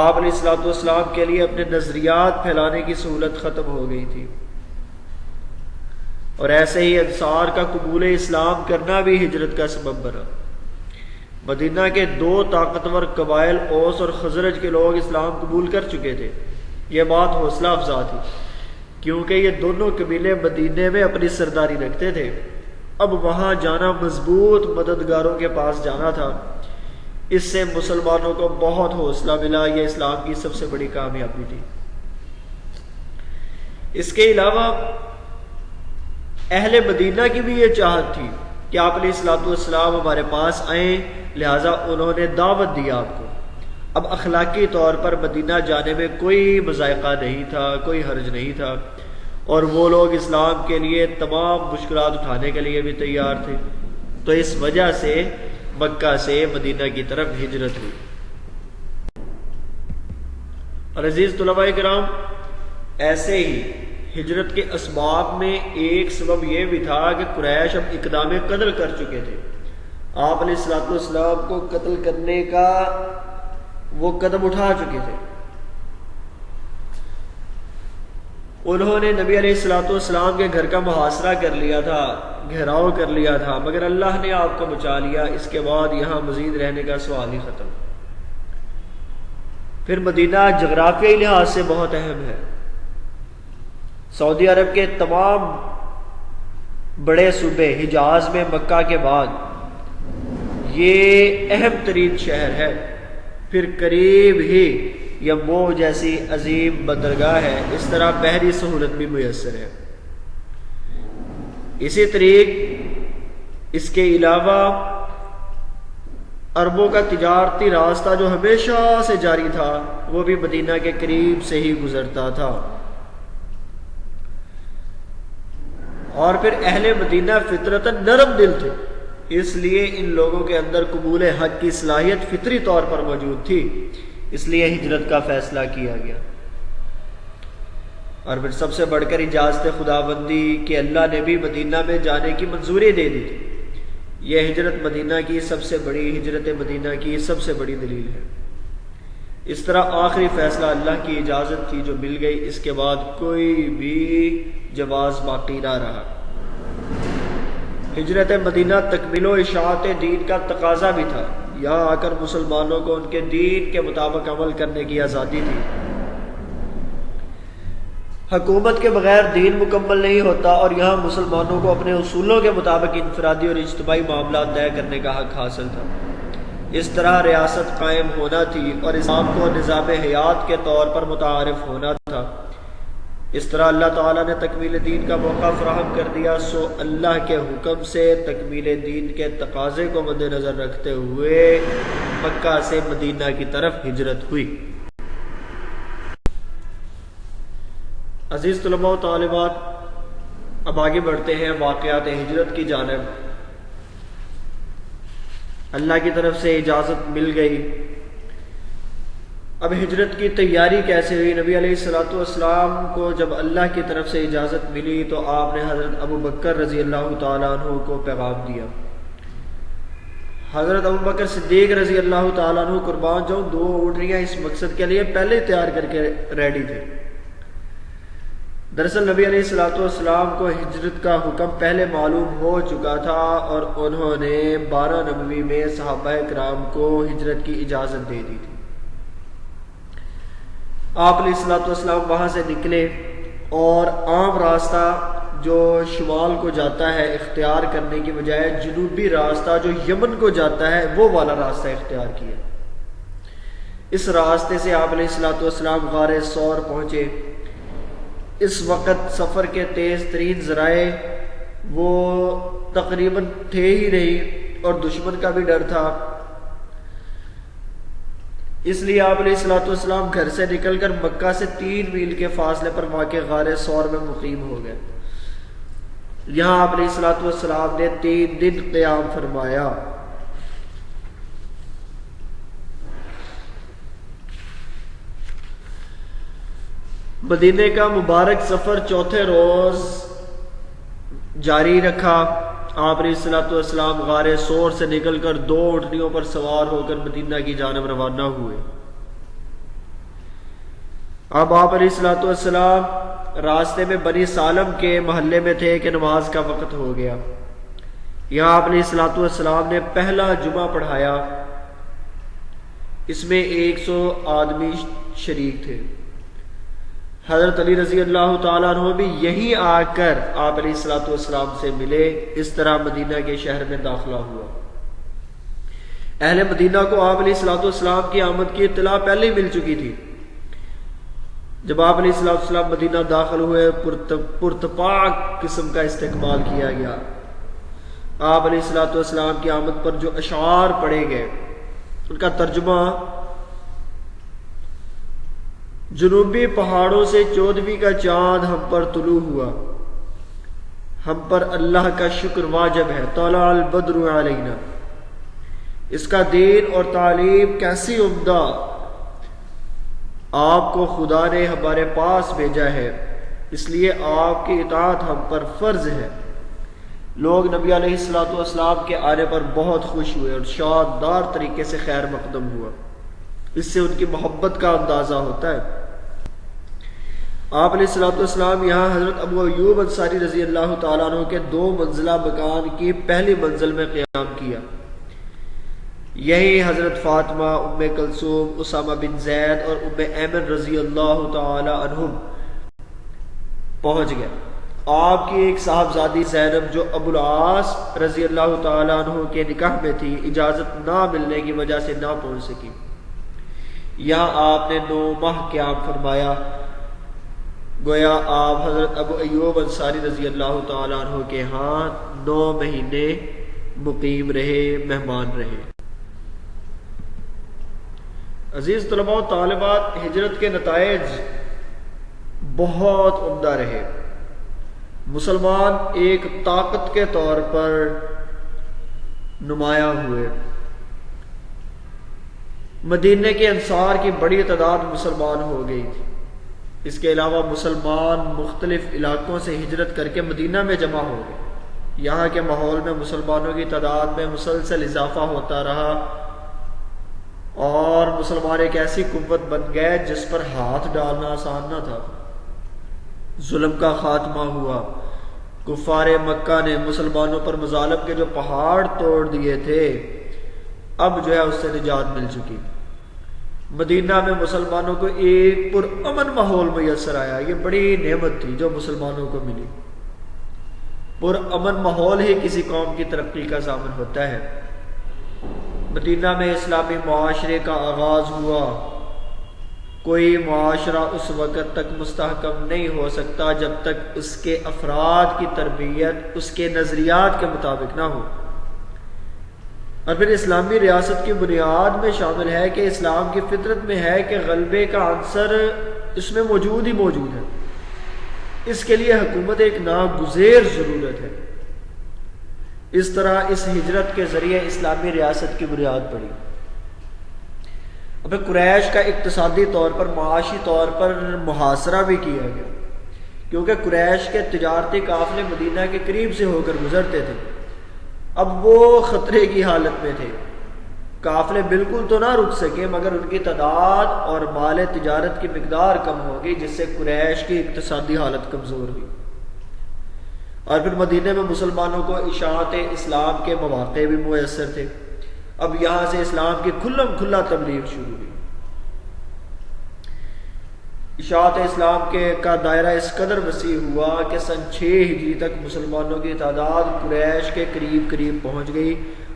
آپ علیہ الصلوۃ والسلام کے لیے اپنے نظریات پھیلانے کی سہولت ختم ہو گئی تھی، اور ایسے ہی انصار کا قبول اسلام کرنا بھی ہجرت کا سبب بنا۔ مدینہ کے 2 طاقتور قبائل اوس اور خزرج کے لوگ اسلام قبول کر چکے تھے۔ یہ بات حوصلہ افزا تھی، کیونکہ یہ دونوں قبیلے مدینے میں اپنی سرداری رکھتے تھے۔ اب وہاں جانا مضبوط مددگاروں کے پاس جانا تھا۔ اس سے مسلمانوں کو بہت حوصلہ ملا، یہ اسلام کی سب سے بڑی کامیابی تھی۔ اس کے علاوہ اہل مدینہ کی بھی یہ چاہت تھی کہ آپ علیہ الصلوۃ والسلام ہمارے پاس آئیں، لہٰذا انہوں نے دعوت دی آپ کو۔ اب اخلاقی طور پر مدینہ جانے میں کوئی مذائقہ نہیں تھا، کوئی حرج نہیں تھا، اور وہ لوگ اسلام کے لیے تمام مشکلات اٹھانے کے لیے بھی تیار تھے، تو اس وجہ سے مکہ سے مدینہ کی طرف ہجرت ہوئی۔ اور عزیز طلباء کرام، ایسے ہی ہجرت کے اسباب میں ایک سبب یہ بھی تھا کہ قریش اب اقدام قتل کر چکے تھے، آپ علیہ الصلوۃ والسلام کو قتل کرنے کا وہ قدم اٹھا چکے تھے۔ انہوں نے نبی علیہ الصلوۃ والسلام کے گھر کا محاصرہ کر لیا تھا، گھیراؤ کر لیا تھا، مگر اللہ نے آپ کو بچا لیا۔ اس کے بعد یہاں مزید رہنے کا سوال ہی ختم۔ پھر مدینہ جغرافیائی لحاظ سے بہت اہم ہے، سعودی عرب کے تمام بڑے صوبے حجاز میں مکہ کے بعد یہ اہم ترین شہر ہے، پھر قریب ہی یمو جیسی عظیم بندرگاہ ہے، اس طرح بحری سہولت بھی میسر ہے۔ اسی طریق اس کے علاوہ عربوں کا تجارتی راستہ جو ہمیشہ سے جاری تھا وہ بھی مدینہ کے قریب سے ہی گزرتا تھا، اور پھر اہل مدینہ فطرتاً نرم دل تھے، اس لیے ان لوگوں کے اندر قبول حق کی صلاحیت فطری طور پر موجود تھی، اس لیے ہجرت کا فیصلہ کیا گیا۔ اور پھر سب سے بڑھ کر اجازت خداوندی کہ اللہ نے بھی مدینہ میں جانے کی منظوری دے دی تھی، یہ ہجرت مدینہ کی سب سے بڑی، ہجرت مدینہ کی سب سے بڑی دلیل ہے۔ اس طرح آخری فیصلہ اللہ کی اجازت تھی جو مل گئی، اس کے بعد کوئی بھی جواز باقی نہ رہا۔ ہجرت مدینہ تکمیل و اشاعت دین کا تقاضا بھی تھا، یہاں آ کر مسلمانوں کو ان کے دین کے مطابق عمل کرنے کی آزادی تھی۔ حکومت کے بغیر دین مکمل نہیں ہوتا، اور یہاں مسلمانوں کو اپنے اصولوں کے مطابق انفرادی اور اجتماعی معاملات طے کرنے کا حق حاصل تھا۔ اس طرح ریاست قائم ہونا تھی اور اسلام کو نظام حیات کے طور پر متعارف ہونا تھا۔ اس طرح اللہ تعالیٰ نے تکمیل دین کا موقع فراہم کر دیا، سو اللہ کے حکم سے تکمیل دین کے تقاضے کو مد نظر رکھتے ہوئے مکہ سے مدینہ کی طرف ہجرت ہوئی۔ عزیز طلباء و طالبات، اب آگے بڑھتے ہیں واقعات ہجرت کی جانب۔ اللہ کی طرف سے اجازت مل گئی، اب ہجرت کی تیاری کیسے ہوئی؟ نبی علیہ الصلوۃ والسلام کو جب اللہ کی طرف سے اجازت ملی تو آپ نے حضرت ابو بکر رضی اللہ تعالیٰ عنہ کو پیغام دیا۔ حضرت ابو بکر صدیق رضی اللہ تعالیٰ عنہ قربان جاؤں 2 اونٹنیاں اس مقصد کے لیے پہلے ہی تیار کر کے ریڈی تھے۔ دراصل نبی علیہ الصلوۃ والسلام کو ہجرت کا حکم پہلے معلوم ہو چکا تھا، اور انہوں نے 12 نبوی میں صحابہ کرام کو ہجرت کی اجازت دے دی تھی۔ آپ علیہ الصلوۃ والسلام وہاں سے نکلے اور عام راستہ جو شمال کو جاتا ہے اختیار کرنے کی بجائے جنوبی راستہ جو یمن کو جاتا ہے وہ والا راستہ اختیار کیا۔ اس راستے سے آپ علیہ الصلوۃ والسلام غار ثور پہنچے۔ اس وقت سفر کے تیز ترین ذرائع وہ تقریباً تھے ہی نہیں، اور دشمن کا بھی ڈر تھا، اس لیے آپ علیہ الصلوۃ والسلام گھر سے نکل کر مکہ سے 3 میل کے فاصلے پر واقع غار ثور میں مقیم ہو گئے۔ یہاں آپ علیہ الصلوۃ والسلام نے 3 دن قیام فرمایا۔ مدینے کا مبارک سفر چوتھے روز جاری رکھا۔ آپ علیہ الصلوۃ والسلام غار ثور سے نکل کر 2 اونٹنیوں پر سوار ہو کر مدینہ کی جانب روانہ ہوئے۔ اب آپ علیہ الصلوۃ والسلام راستے میں بنی سالم کے محلے میں تھے کہ نماز کا وقت ہو گیا۔ یہاں آپ علیہ الصلوۃ والسلام نے پہلا جمعہ پڑھایا، اس میں 100 آدمی شریک تھے۔ حضرت علی رضی اللہ تعالیٰ عنہ بھی یہیں آ کر آپ علیہ الصلوۃ والسلام سے ملے۔ اس طرح مدینہ کے شہر میں داخلہ ہوا۔ اہل مدینہ کو آپ علیہ الصلوۃ والسلام کی آمد کی اطلاع پہلے ہی مل چکی تھی، جب آپ علیہ السلام مدینہ داخل ہوئے پرتپاک قسم کا استقبال کیا گیا. آپ علیہ السلام کی آمد پر جو اشعار پڑھے گئے ان کا ترجمہ: جنوبی پہاڑوں سے 14ویں کا چاند ہم پر طلوع ہوا، ہم پر اللہ کا شکر واجب ہے. طلع البدر علینا. اس کا دین اور تعلیم کیسی عمدہ، آپ کو خدا نے ہمارے پاس بھیجا ہے، اس لیے آپ کی اطاعت ہم پر فرض ہے. لوگ نبی علیہ السلام کے آنے پر بہت خوش ہوئے اور شاندار طریقے سے خیر مقدم ہوا. اس سے ان کی محبت کا اندازہ ہوتا ہے. آپ علیہ السلام یہاں حضرت ابو ایوب انصاری رضی اللہ تعالیٰ عنہ کے 2 منزلہ مکان کی پہلی منزل میں قیام کیا. یہی حضرت فاطمہ، ام کلثوم، اسامہ بن زید اور ام ایمن رضی اللہ تعالی عنہم پہنچ گئے. آپ کی ایک صاحبزادی زینب جو ابو العاص رضی اللہ تعالی عنہ کے نکاح میں تھی، اجازت نہ ملنے کی وجہ سے نہ پہنچ سکی. یہاں آپ نے 9 ماہ قیام فرمایا. گویا آپ حضرت ابو ایوب انصاری رضی اللہ تعالی عنہ کے ہاں 9 مہینے مقیم رہے، مہمان رہے. عزیز طلباء و طالبات، ہجرت کے نتائج بہت عمدہ رہے. مسلمان ایک طاقت کے طور پر نمایاں ہوئے. مدینے کے انصار کی بڑی تعداد مسلمان ہو گئی تھی. اس کے علاوہ مسلمان مختلف علاقوں سے ہجرت کر کے مدینہ میں جمع ہو گئے. یہاں کے ماحول میں مسلمانوں کی تعداد میں مسلسل اضافہ ہوتا رہا اور مسلمان ایک ایسی قوت بن گئے جس پر ہاتھ ڈالنا آسان نہ تھا. ظلم کا خاتمہ ہوا. کفار مکہ نے مسلمانوں پر مظالم کے جو پہاڑ توڑ دیے تھے، اب جو ہے اس سے نجات مل چکی. مدینہ میں مسلمانوں کو ایک پرامن ماحول میسر آیا. یہ بڑی نعمت تھی جو مسلمانوں کو ملی. پرامن ماحول ہی کسی قوم کی ترقی کا ضامن ہوتا ہے. مدینہ میں اسلامی معاشرے کا آغاز ہوا. کوئی معاشرہ اس وقت تک مستحکم نہیں ہو سکتا جب تک اس کے افراد کی تربیت اس کے نظریات کے مطابق نہ ہو. اور پھر اسلامی ریاست کی بنیاد میں شامل ہے کہ اسلام کی فطرت میں ہے کہ غلبے کا عنصر اس میں موجود ہی موجود ہے. اس کے لیے حکومت ایک ناگزیر ضرورت ہے. اس طرح اس ہجرت کے ذریعے اسلامی ریاست کی بنیاد پڑی. اب قریش کا اقتصادی طور پر، معاشی طور پر محاصرہ بھی کیا گیا، کیونکہ قریش کے تجارتی قافلے مدینہ کے قریب سے ہو کر گزرتے تھے. اب وہ خطرے کی حالت میں تھے. قافلے بالکل تو نہ رک سکے مگر ان کی تعداد اور مال تجارت کی مقدار کم ہو گئی، جس سے قریش کی اقتصادی حالت کمزور ہوئی. اور پھر مدینے میں مسلمانوں کو اشاعت اسلام کے مواقع بھی میسر تھے. اب یہاں سے اسلام کی کھلم کھلا تبلیغ شروع ہوئی. اشاعت اسلام کا دائرہ اس قدر وسیع ہوا کہ سن 6 ہجری تک مسلمانوں کی تعداد قریش کے قریب قریب پہنچ گئی.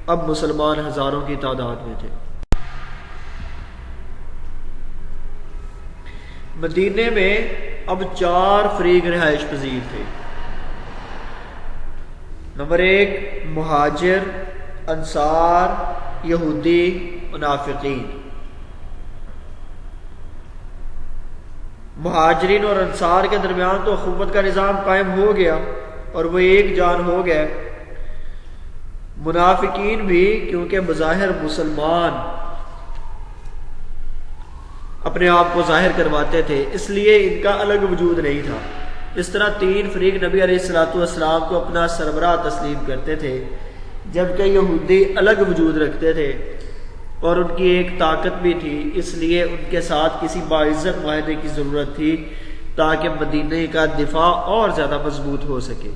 اب مسلمان ہزاروں کی تعداد میں تھے. مدینے میں اب 4 فریق رہائش پذیر تھے. نمبر 1 مہاجر، انصار، یہودی، منافقین. مہاجرین اور انصار کے درمیان تو اخوت کا نظام قائم ہو گیا اور وہ ایک جان ہو گئے. منافقین بھی، کیونکہ بظاہر مسلمان اپنے آپ کو ظاہر کرواتے تھے، اس لیے ان کا الگ وجود نہیں تھا. اس طرح 3 فریق نبی علیہ السلام کو اپنا سربراہ تسلیم کرتے تھے، جبکہ یہودی الگ وجود رکھتے تھے اور ان کی ایک طاقت بھی تھی. اس لیے ان کے ساتھ کسی باعزت معاہدے کی ضرورت تھی تاکہ مدینے کا دفاع اور زیادہ مضبوط ہو سکے.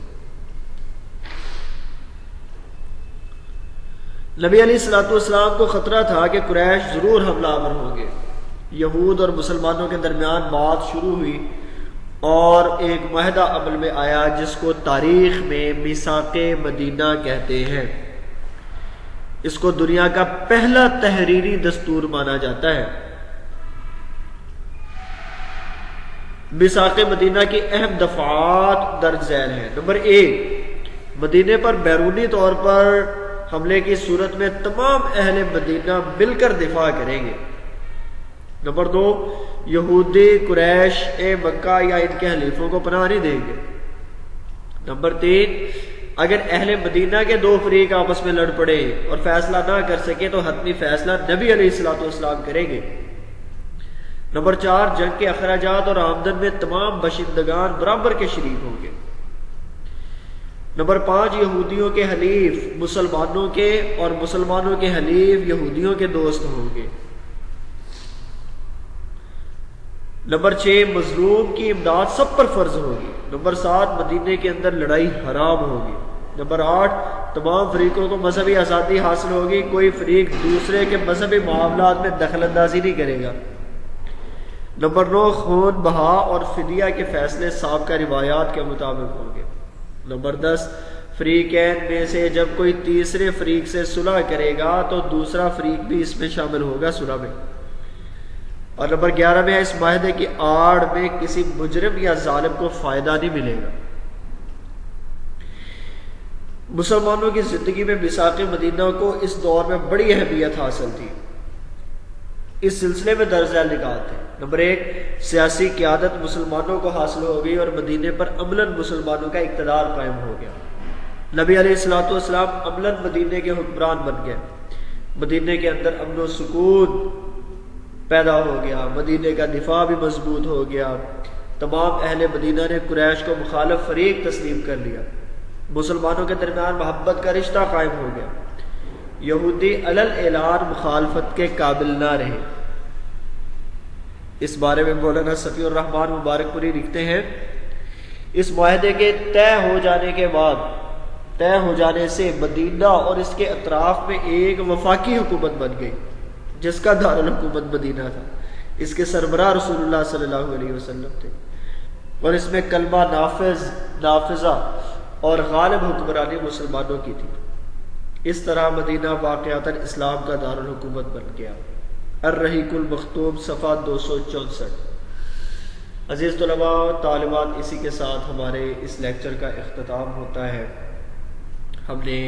نبی علیہ السلام کو خطرہ تھا کہ قریش ضرور حملہ آور ہوں گے. یہود اور مسلمانوں کے درمیان بات شروع ہوئی اور ایک معاہدہ عمل میں آیا جس کو تاریخ میں میثاق مدینہ کہتے ہیں. اس کو دنیا کا پہلا تحریری دستور مانا جاتا ہے. میثاق مدینہ کی اہم دفعات درج ذیل ہیں۔ نمبر 1، مدینے پر بیرونی طور پر حملے کی صورت میں تمام اہل مدینہ مل کر دفاع کریں گے۔ نمبر 2، یہودی قریش مکہ یا ان کے حلیفوں کو پناہ نہیں دیں گے۔ نمبر 3، اگر اہل مدینہ کے دو فریق آپس میں لڑ پڑے اور فیصلہ نہ کر سکے تو حتمی فیصلہ نبی علیہ الصلوۃ والسلام کریں گے۔ نمبر 4، جنگ کے اخراجات اور آمدن میں تمام باشندگان برابر کے شریک ہوں گے۔ نمبر 5، یہودیوں کے حلیف مسلمانوں کے اور مسلمانوں کے حلیف یہودیوں کے دوست ہوں گے۔ نمبر 6، مظلوم کی امداد سب پر فرض ہوگی۔ نمبر 7، مدینے کے اندر لڑائی حرام ہوگی۔ نمبر 8، تمام فریقوں کو مذہبی آزادی حاصل ہوگی، کوئی فریق دوسرے کے مذہبی معاملات میں دخل اندازی نہیں کرے گا۔ نمبر 9، خون بہا اور فدیہ کے فیصلے سابقہ روایات کے مطابق ہوں گے۔ نمبر 10، فریقین میں سے جب کوئی تیسرے فریق سے صلح کرے گا تو دوسرا فریق بھی اس میں شامل ہوگا صلح میں۔ اور نمبر 11 میں اس معاہدے کی آڑ میں کسی مجرم یا ظالم کو فائدہ نہیں ملے گا۔ مسلمانوں کی زندگی میں میثاق مدینہ کو اس دور میں بڑی اہمیت حاصل تھی۔ اس سلسلے میں درج ذیل نکات ہیں۔ نمبر 1، سیاسی قیادت مسلمانوں کو حاصل ہو گئی اور مدینے پر عملاً مسلمانوں کا اقتدار قائم ہو گیا۔ نبی علیہ الصلوۃ والسلام عملاً مدینے کے حکمران بن گئے۔ مدینے کے اندر امن و سکون پیدا ہو گیا، مدینے کا دفاع بھی مضبوط ہو گیا۔ تمام اہل مدینہ نے قریش کو مخالف فریق تسلیم کر لیا۔ مسلمانوں کے درمیان محبت کا رشتہ قائم ہو گیا۔ یہودی علل اعلان مخالفت کے قابل نہ رہے۔ اس بارے میں مولانا صفی الرحمان مبارک پوری لکھتے ہیں، اس معاہدے کے طے ہو جانے سے مدینہ اور اس کے اطراف میں ایک وفاقی حکومت بن گئی جس کا دارالحکومت مدینہ تھا۔ اس کے سربراہ رسول اللہ صلی اللہ علیہ وسلم تھے اور اس میں کلمہ نافذہ اور غالب حکمرانی مسلمانوں کی تھی۔ اس طرح مدینہ واقعتاً اسلام کا دارالحکومت بن گیا۔ الرحیق المختوم صفحہ 264۔ عزیز طلباء و طالبات، اسی کے ساتھ ہمارے اس لیکچر کا اختتام ہوتا ہے۔ ہم نے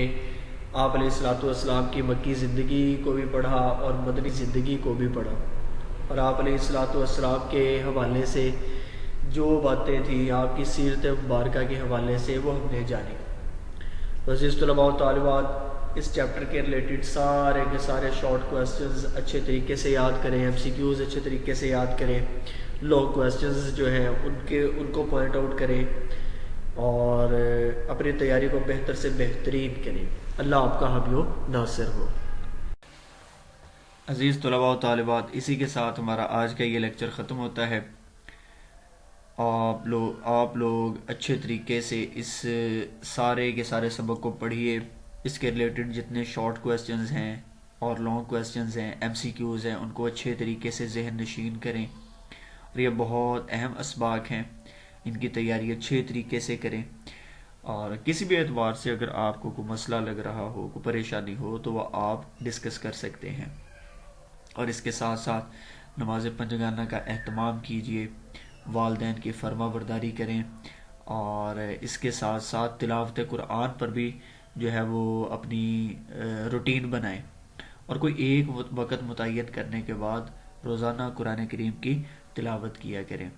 آپ علیہ الصلوۃ والسلام کی مکی زندگی کو بھی پڑھا اور مدنی زندگی کو بھی پڑھا، اور آپ علیہ الصلوۃ والسلام کے حوالے سے جو باتیں تھیں آپ کی سیرت مبارکہ کے حوالے سے وہ ہم نے جانی۔ عزیز طلباء و طالبات، اس چیپٹر کے ریلیٹڈ سارے کے سارے شارٹ کویسچنز اچھے طریقے سے یاد کریں، ایم سی کیوز اچھے طریقے سے یاد کریں، لانگ کویسچنز جو ہیں ان کو پوائنٹ آؤٹ کریں اور اپنی تیاری کو بہتر سے بہترین کریں۔ اللہ آپ کا حامی و ناصر ہو۔ عزیز طلباء و طالبات، اسی کے ساتھ ہمارا آج کا یہ لیکچر ختم ہوتا ہے۔ آپ لوگ اچھے طریقے سے اس سارے کے سارے سبق کو پڑھیے۔ اس کے ریلیٹڈ جتنے شارٹ کویسچنز ہیں اور لانگ کویسچنز ہیں، ایم سی کیوز ہیں، ان کو اچھے طریقے سے ذہن نشین کریں، اور یہ بہت اہم اسباق ہیں، ان کی تیاری اچھے طریقے سے کریں۔ اور کسی بھی اعتبار سے اگر آپ کو کوئی مسئلہ لگ رہا ہو، کوئی پریشانی ہو، تو وہ آپ ڈسکس کر سکتے ہیں۔ اور اس کے ساتھ ساتھ نماز پنجگانہ کا اہتمام کیجیے، والدین کی فرما برداری کریں، اور اس کے ساتھ ساتھ تلاوت قرآن پر بھی جو ہے وہ اپنی روٹین بنائیں، اور کوئی ایک وقت متعین کرنے کے بعد روزانہ قرآن کریم کی تلاوت کیا کریں،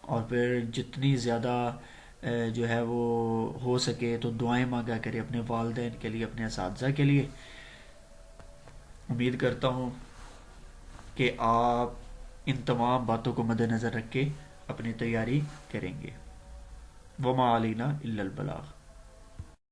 اور پھر جتنی زیادہ جو ہے وہ ہو سکے تو دعائیں مانگا کریں اپنے والدین کے لیے، اپنے اساتذہ کے لیے۔ امید کرتا ہوں کہ آپ ان تمام باتوں کو مد نظر رکھ کے اپنی تیاری کریں گے۔ وما علینا الا البلاغ۔